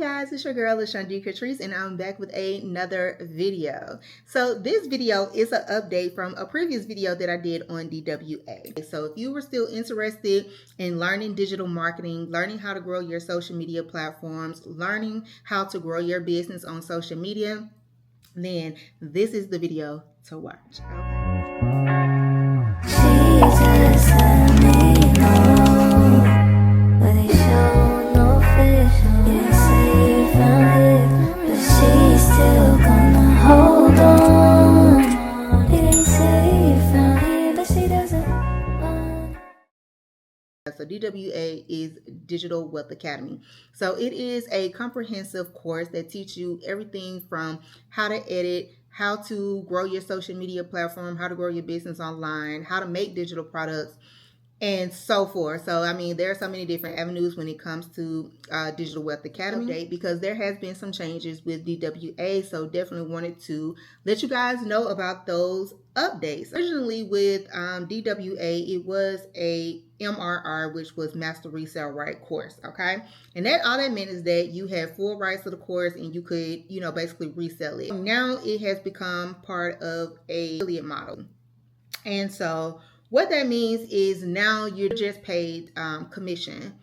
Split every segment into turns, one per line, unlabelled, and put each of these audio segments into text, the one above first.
guys, it's your girl Le'Shundia Katice, and I'm back with another video. So this video is an update from a previous video that I did on DWA. So if you were still interested in learning digital marketing, learning how to grow your social media platforms, learning how to grow your business on social media, then this is the video to watch. So DWA is Digital Wealth Academy. So it is a comprehensive course that teaches you everything from how to edit, how to grow your social media platform, how to grow your business online, how to make digital products, and so forth. So, I mean, there are so many different avenues when it comes to Digital Wealth Academy because there has been some changes with DWA. So definitely wanted to let you guys know about those updates. Originally with DWA, it was a MRR, which was Master Resale Right course. Okay. And that all that meant is that you had full rights to the course and you could, basically resell it. Now it has become part of a affiliate model. And so what that means is now you're just paid commission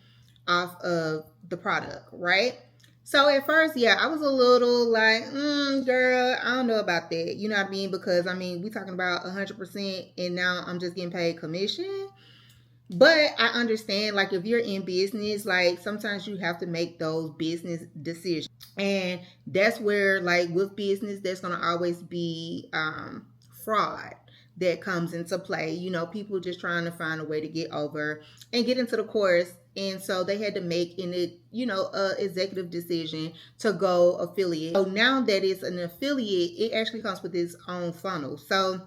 off of the product, right? So at first, yeah, I was a little like, girl, I don't know about that. You know what I mean? Because, I mean, we're talking about 100% and now I'm just getting paid commission. But I understand, like, if you're in business, like, sometimes you have to make those business decisions. And that's where, like, with business, there's going to always be fraud that comes into play. People just trying to find a way to get over and get into the course. And so they had to make a executive decision to go affiliate. So now that it's an affiliate, it actually comes with its own funnel. So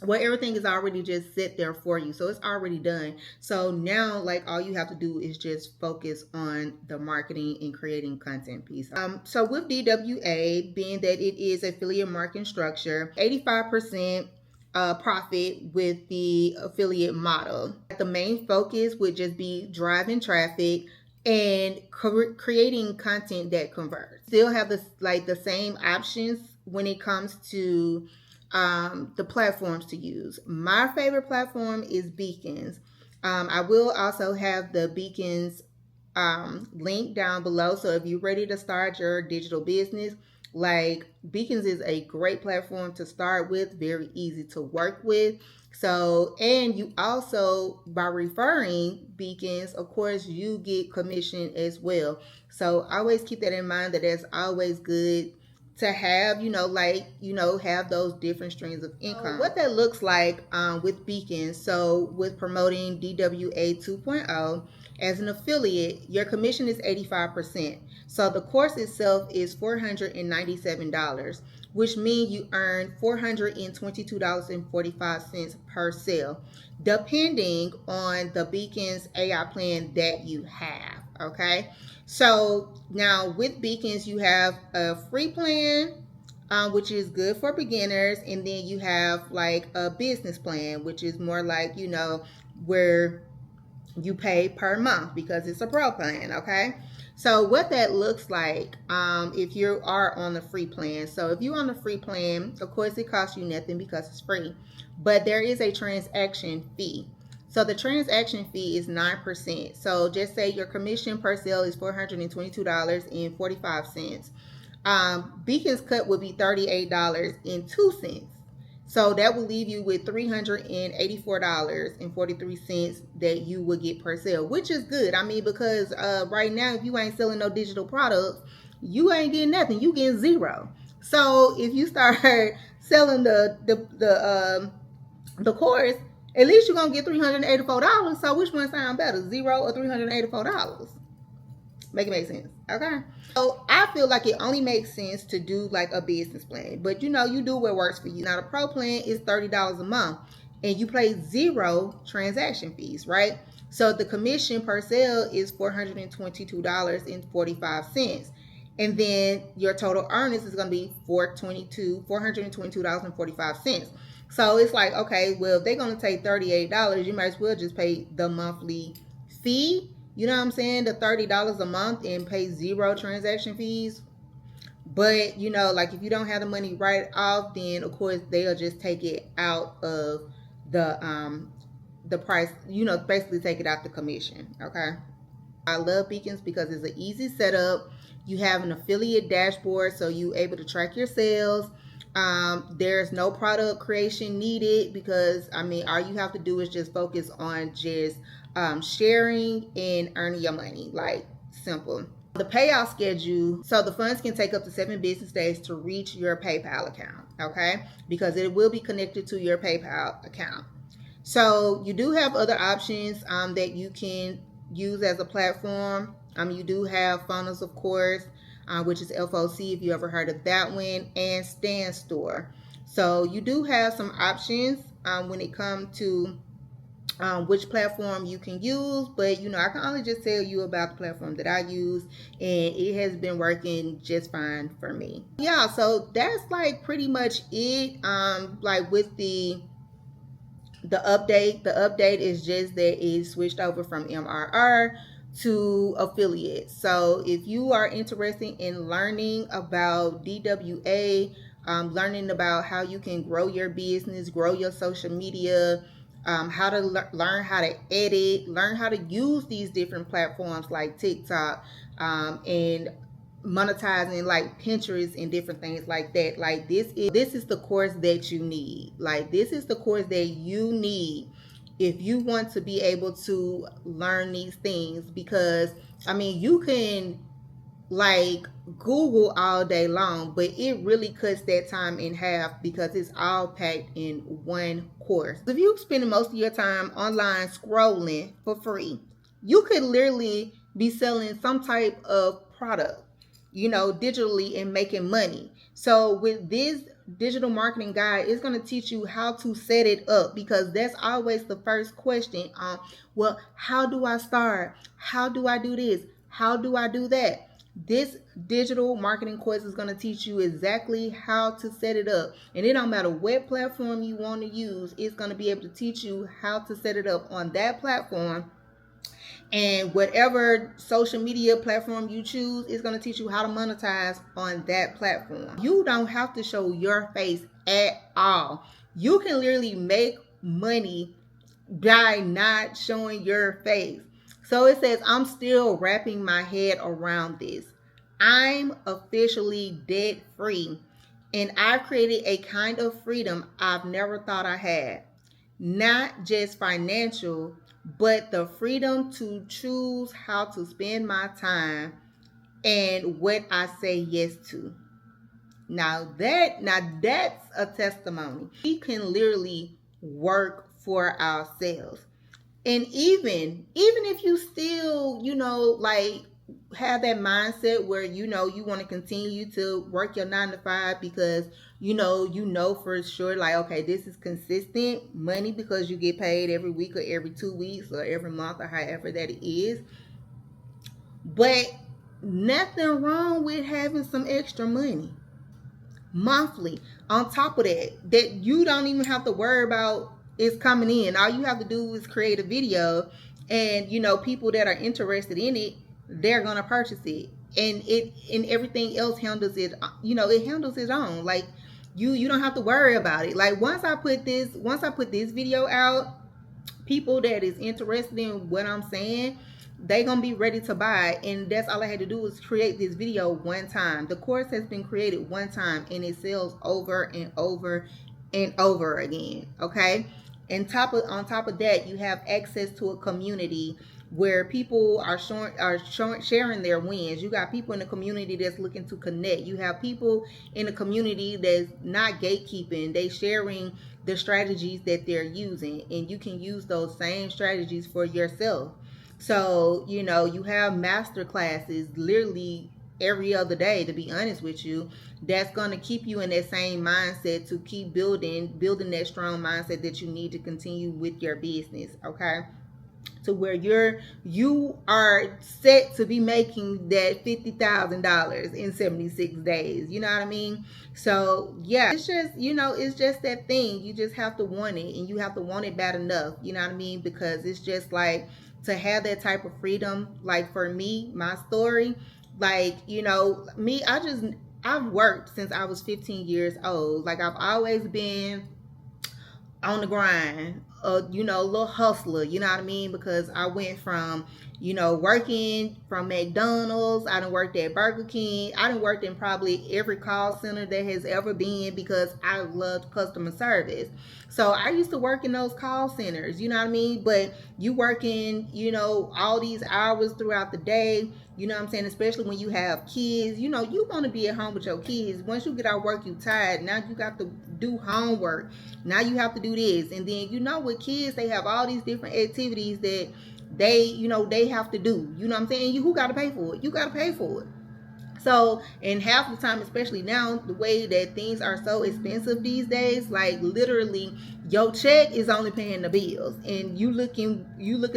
everything is already just set there for you. So it's already done. So now, like, all you have to do is just focus on the marketing and creating content piece. So with DWA, being that it is affiliate marketing structure, 85% profit with the affiliate model. The main focus would just be driving traffic and creating content that converts. Still have the same options when it comes to the platforms to use. My favorite platform is Beacons. I will also have the Beacons link down below. So if you're ready to start your digital business, like, Beacons is a great platform to start with, very easy to work with. So, and you also, by referring Beacons, of course, you get commission as well. So always keep that in mind, that it's always good to have, have those different streams of income. What that looks like with Beacons, so with promoting DWA 2.0 as an affiliate, your commission is 85%. So the course itself is $497, which means you earn $422.45 per sale, depending on the Beacons AI plan that you have. Okay. So now with Beacons, you have a free plan, which is good for beginners. And then you have like a business plan, which is more like, where you pay per month because it's a pro plan. Okay. So what that looks like if you are on the free plan. So if you're on the free plan, of course, it costs you nothing because it's free. But there is a transaction fee. So the transaction fee is 9%. So just say your commission per sale is $422.45. Beacon's cut would be $38.02. So that will leave you with $384.43 that you would get per sale, which is good. I mean, because right now, if you ain't selling no digital products, you ain't getting nothing. You getting zero. So if you start selling the course, at least you're gonna get $384. So which one sound better, zero or $384? Make it make sense. Okay. So I feel like it only makes sense to do like a business plan, but you do what works for you. Now the pro plan is $30 a month and you pay zero transaction fees, right? So the commission per sale is $422.45. And then your total earnings is going to be $422.45. So it's like, okay, well, if they're going to take $38, you might as well just pay the monthly fee you know what I'm saying, the $30 a month and pay 0 transaction fees. But you know, like if you don't have the money right off, then of course they'll just take it out of the price, you know, basically take it out the commission. Okay. I love Beacons because it's an easy setup. You have an affiliate dashboard, so you able to track your sales. There's no product creation needed because I mean, all you have to do is just focus on just sharing and earning your money. Like, simple. The payout schedule, so the funds can take up to 7 business days to reach your PayPal account, okay? Because it will be connected to your PayPal account. So you do have other options that you can use as a platform. You do have funnels, of course, which is FOC, if you ever heard of that one, and Stand Store. So you do have some options when it comes to which platform you can use, but you know, I can only just tell you about the platform that I use, and it has been working just fine for me. Yeah, so that's like pretty much it. Like with the update is just that it switched over from MRR to affiliate. So if you are interested in learning about DWA, learning about how you can grow your business, grow your social media, how to learn how to edit, learn how to use these different platforms like TikTok, and monetizing like Pinterest and different things like that. Like this is the course that you need. Like this is the course that you need if you want to be able to learn these things, because I mean, you can like Google all day long, but it really cuts that time in half because it's all packed in one course. If you spend most of your time online scrolling for free, you could literally be selling some type of product, you know, digitally and making money. So with this digital marketing guide, it's going to teach you how to set it up, because that's always the first question. Well, how do I start? How do I do this? How do I do that? This digital marketing course is going to teach you exactly how to set it up. And it don't matter what platform you want to use, it's going to be able to teach you how to set it up on that platform. And whatever social media platform you choose, is going to teach you how to monetize on that platform. You don't have to show your face at all. You can literally make money by not showing your face. So it says, I'm still wrapping my head around this. I'm officially debt free, and I've created a kind of freedom I've never thought I had. Not just financial, but the freedom to choose how to spend my time and what I say yes to. Now that's a testimony. We can literally work for ourselves. And even if you still, you know, like have that mindset where you know you want to continue to work your 9 to 5 because you know for sure, like, okay, this is consistent money because you get paid every week or every 2 weeks or every month or however that it is. But nothing wrong with having some extra money monthly on top of that you don't even have to worry about is coming in. All you have to do is create a video, and you know, people that are interested in it, they're gonna purchase it, and everything else handles it. You know, it handles its own. Like you don't have to worry about it. Like once I put this video out, people that is interested in what I'm saying, they gonna be ready to buy. And that's all I had to do was create this video one time. The course has been created one time, and it sells over and over and over again. Okay. And on top of that, you have access to a community where people are sharing their wins. You got people in the community that's looking to connect. You have people in the community that's not gatekeeping. They sharing the strategies that they're using, and you can use those same strategies for yourself. So, you know, you have master classes literally every other day, to be honest with you, that's going to keep you in that same mindset to keep building that strong mindset that you need to continue with your business. Okay. To where you are set to be making that $50,000 in 76 days. You know what I mean? So yeah, it's just, you know, it's just that thing. You just have to want it, and you have to want it bad enough. You know what I mean? Because it's just like, to have that type of freedom. Like for me, my story, like, you know, me, I've worked since I was 15 years old. Like I've always been on the grind, you know, a little hustler, you know what I mean? Because I went from, you know, working from McDonald's, I done worked at Burger King, I done worked in probably every call center that has ever been because I loved customer service. So I used to work in those call centers, you know what I mean? But you working, you know, all these hours throughout the day, you know what I'm saying? Especially when you have kids, you know, you want to be at home with your kids. Once you get out of work, you tired. Now you got to do homework. Now you have to do this. And then, you know, with kids, they have all these different activities that they, you know, they have to do. You know what I'm saying? Who got to pay for it? You got to pay for it. So, and half the time, especially now, the way that things are so expensive these days, like literally, your check is only paying the bills, and you looking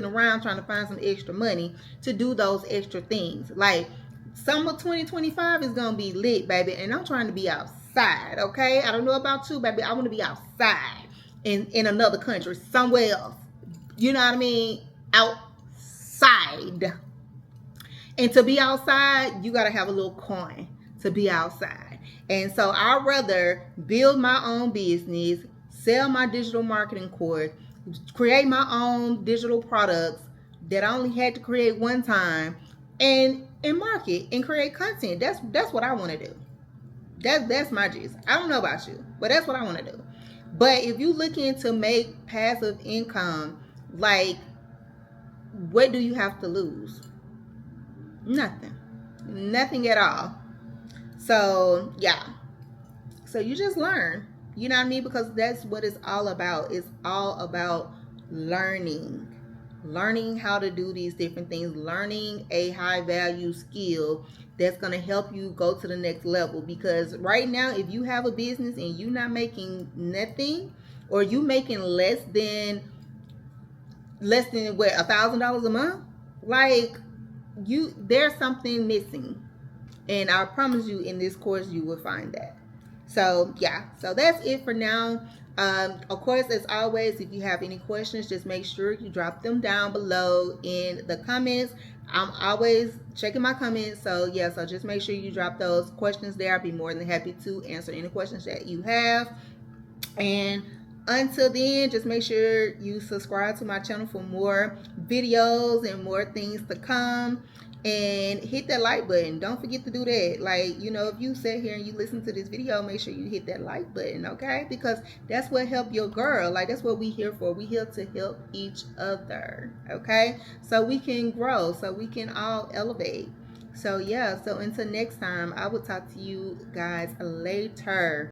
around trying to find some extra money to do those extra things. Like summer 2025 is gonna be lit, baby, and I'm trying to be outside. Okay, I don't know about you, baby. I want to be outside in another country, somewhere else. You know what I mean? Outside. And to be outside, you got to have a little coin to be outside. And so I'd rather build my own business, sell my digital marketing course, create my own digital products that I only had to create one time, and market and create content. That's what I want to do. That's my gist. I don't know about you, but that's what I want to do. But if you looking to make passive income, like, what do you have to lose? Nothing at all. So yeah, so you just learn, you know what I mean? Because that's what it's all about. It's all about learning how to do these different things, learning a high value skill that's going to help you go to the next level. Because right now, if you have a business and you're not making nothing, or you making less than what, $1,000 a month, like, there's something missing, and I promise you, in this course you will find that. So yeah, so that's it for now. Of course, as always, if you have any questions, just make sure you drop them down below in the comments. I'm always checking my comments, so yeah, so just make sure you drop those questions there. I'll be more than happy to answer any questions that you have. And until then, just make sure you subscribe to my channel for more videos and more things to come, and hit that like button. Don't forget to do that. Like, you know, if you sit here and you listen to this video, make sure you hit that like button, okay? Because that's what help your girl. Like, that's what we here for. We here to help each other, okay? So we can grow, so we can all elevate. So yeah, so until next time, I will talk to you guys later.